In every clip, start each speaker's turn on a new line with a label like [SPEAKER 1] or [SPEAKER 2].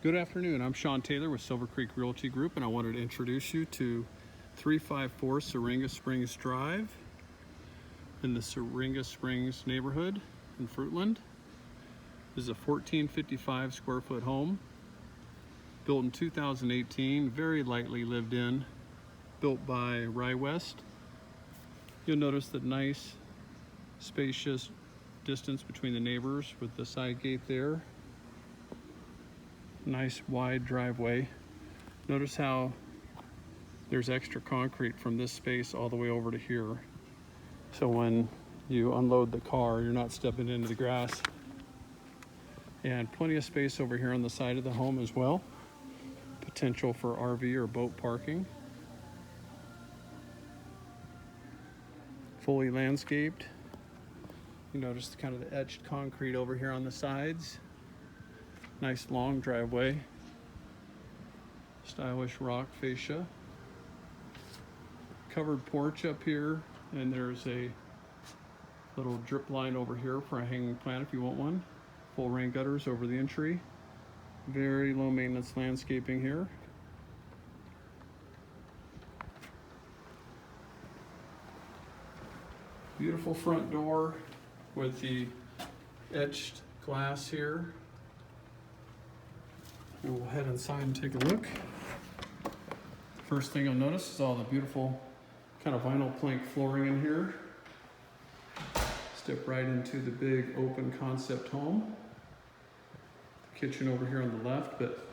[SPEAKER 1] Good afternoon, I'm Sean Taylor with Silver Creek Realty Group, and I wanted to introduce you to 354 Syringa Springs Drive in the Syringa Springs neighborhood in Fruitland. This is a 1455 square foot home, built in 2018, very lightly lived in, built by Rye West. You'll notice the nice, spacious distance between the neighbors with the side gate there. Nice wide driveway. Notice how there's extra concrete from this space all the way over to here. So when you unload the car, you're not stepping into the grass. And plenty of space over here on the side of the home as well. Potential for RV or boat parking. Fully landscaped. You notice kind of the etched concrete over here on the sides. Nice long driveway, stylish rock fascia, covered porch up here, and there's a little drip line over here for a hanging plant if you want one. Full rain gutters over the entry. Very low maintenance landscaping here. Beautiful front door with the etched glass here. We'll head inside and take a look. First thing you'll notice is all the beautiful kind of vinyl plank flooring in here. Step right into the big open concept home. The kitchen over here on the left, but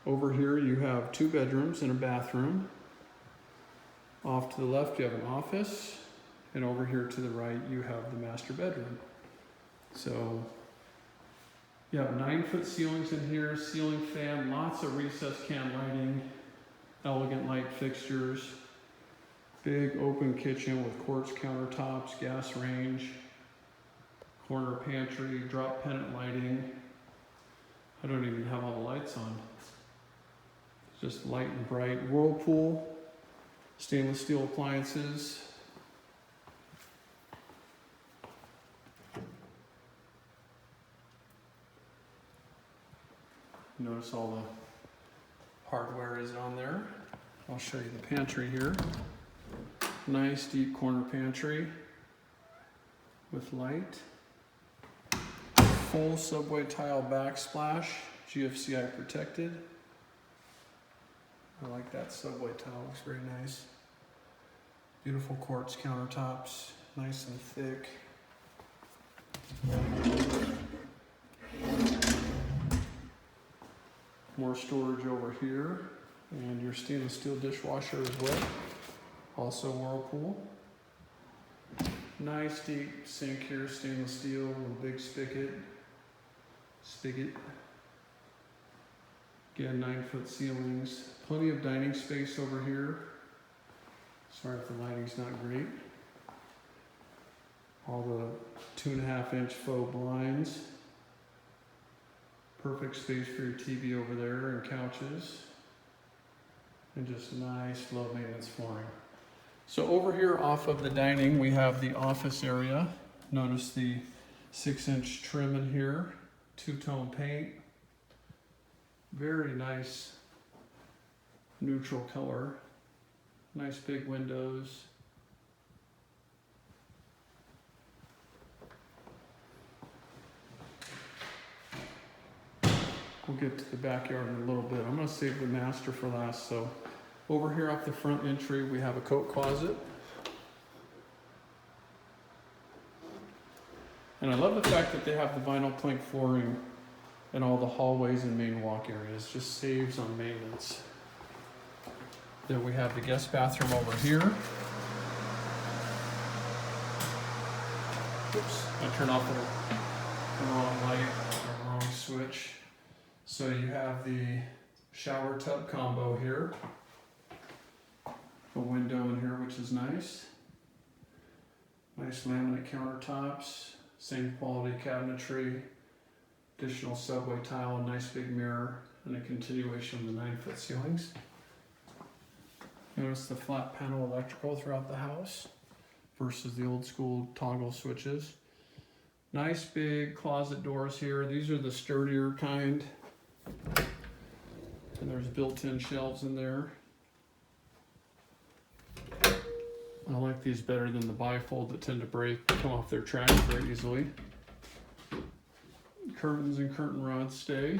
[SPEAKER 1] over here you have 2 bedrooms and a bathroom. Off to the left you have an office, and over here to the right you have the master bedroom. So you have 9-foot ceilings in here, ceiling fan, lots of recessed can lighting, elegant light fixtures, big open kitchen with quartz countertops, gas range, corner pantry, drop pendant lighting. I don't even have all the lights on. It's just light and bright. Whirlpool, stainless steel appliances. Notice all the hardware is on there. I'll show you the pantry here. Nice deep corner pantry with light. Full subway tile backsplash, GFCI protected. I like that subway tile, looks very nice. Beautiful quartz countertops, nice and thick. More storage over here, and your stainless steel dishwasher as well. Also Whirlpool. Nice deep sink here, stainless steel with a big spigot. Again, 9-foot ceilings. Plenty of dining space over here. Sorry if the lighting's not great. All the 2.5-inch faux blinds. Perfect space for your TV over there and couches. And just nice low maintenance flooring. So over here off of the dining, we have the office area. Notice the 6-inch trim in here, 2-tone paint. Very nice neutral color. Nice big windows. We'll get to the backyard in a little bit. I'm going to save the master for last. So over here off the front entry, we have a coat closet. And I love the fact that they have the vinyl plank flooring in all the hallways and main walk areas. Just saves on maintenance. Then we have the guest bathroom over here. Oops, I turned off the wrong light, the wrong switch. So you have the shower tub combo here. A window in here, which is nice. Nice laminate countertops, same quality cabinetry, additional subway tile, a nice big mirror, and a continuation of the 9-foot ceilings. Notice the flat panel electrical throughout the house versus the old school toggle switches. Nice big closet doors here. These are the sturdier kind. there's built-in shelves in there. I like these better than the bifold that tend to break, come off their tracks very easily. Curtains and curtain rods stay.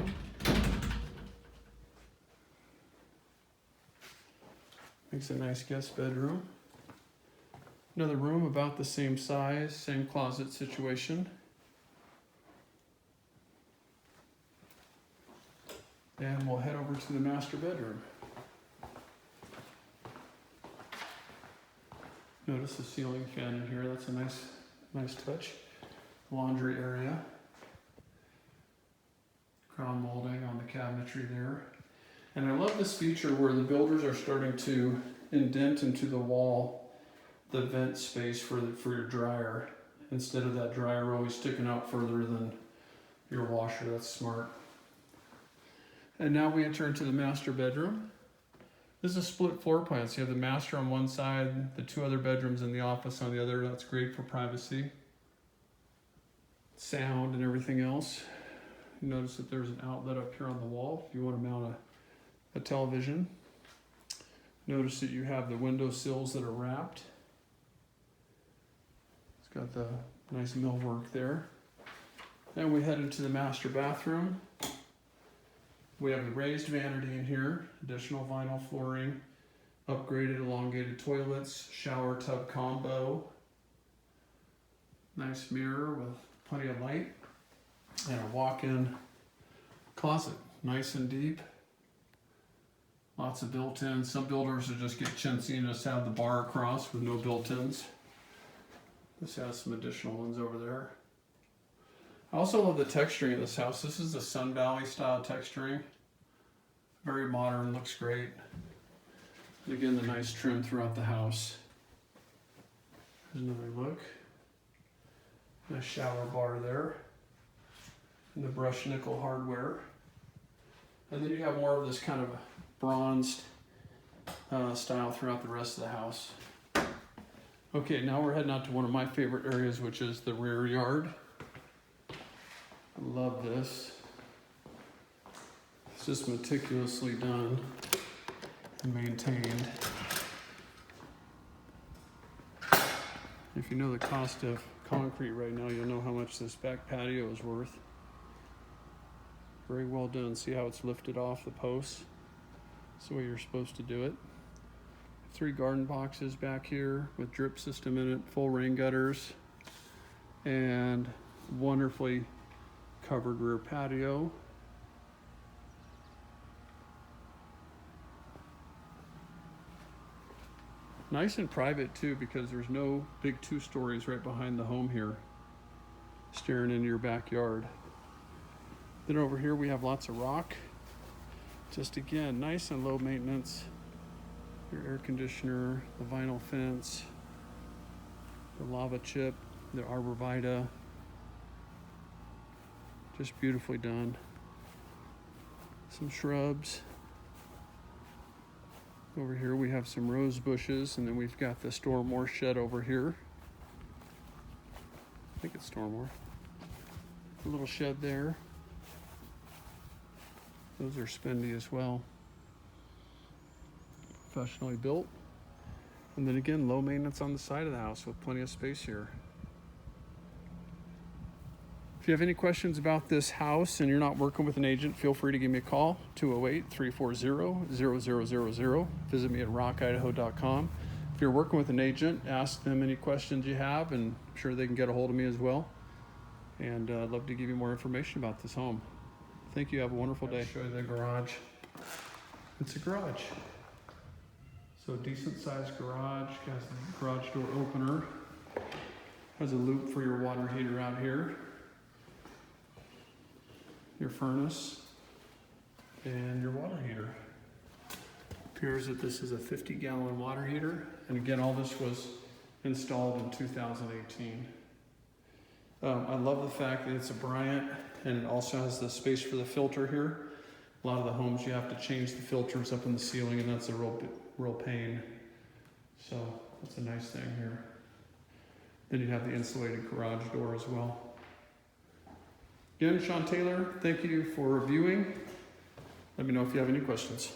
[SPEAKER 1] Makes a nice guest bedroom. Another room about the same size, same closet situation. And we'll head over to the master bedroom. Notice the ceiling fan in here, that's a nice touch. Laundry area. Crown molding on the cabinetry there. And I love this feature where the builders are starting to indent into the wall the vent space for your dryer, instead of that dryer always sticking out further than your washer. That's smart. And now we enter into the master bedroom. This is a split floor plan, so you have the master on one side, the two other bedrooms in the office on the other. That's great for privacy, sound, and everything else. You notice that there's an outlet up here on the wall if you want to mount a television. Notice that you have the window sills that are wrapped. It's got the nice millwork there. Then we head into the master bathroom. We have a raised vanity in here, additional vinyl flooring, upgraded elongated toilets, shower tub combo, nice mirror with plenty of light, and a walk-in closet, nice and deep. Lots of built-ins. Some builders will just get chintzy and just have the bar across with no built-ins. This has some additional ones over there. I also love the texturing of this house. This is the Sun Valley style texturing. Very modern, looks great. And again, the nice trim throughout the house. Here's another look. Nice shower bar there. And the brushed nickel hardware. And then you have more of this kind of bronzed style throughout the rest of the house. Okay, now we're heading out to one of my favorite areas, which is the rear yard. I love this. It's just meticulously done and maintained. If you know the cost of concrete right now, you'll know how much this back patio is worth. Very well done. See how it's lifted off the posts? That's the way you're supposed to do it. 3 garden boxes back here with drip system in it, full rain gutters, and wonderfully covered rear patio. Nice and private too, because there's no big 2 stories right behind the home here staring into your backyard. Then over here we have lots of rock. Just again, nice and low maintenance. Your air conditioner, the vinyl fence, the lava chip, the arborvitae. Just beautifully done. Some shrubs. Over here we have some rose bushes, and then we've got the Stormore shed over here. I think it's Stormore. A little shed there. Those are spendy as well. Professionally built. And then again, low maintenance on the side of the house with plenty of space here. If you have any questions about this house and you're not working with an agent, feel free to give me a call, 208-340-0000. Visit me at rockidaho.com. If you're working with an agent, ask them any questions you have, and I'm sure they can get a hold of me as well. And I'd love to give you more information about this home. Thank you. Have a wonderful day. I'll show you the garage. It's a garage. So decent sized garage. Has a garage door opener. Has a loop for your water heater out here. Your furnace and your water heater. Appears that this is a 50-gallon water heater, and again, all this was installed in 2018. I love the fact that it's a Bryant, and it also has the space for the filter here. A lot of the homes you have to change the filters up in the ceiling, and that's a real pain. So that's a nice thing here. Then you have the insulated garage door as well. Again, Sean Taylor, thank you for reviewing. Let me know if you have any questions.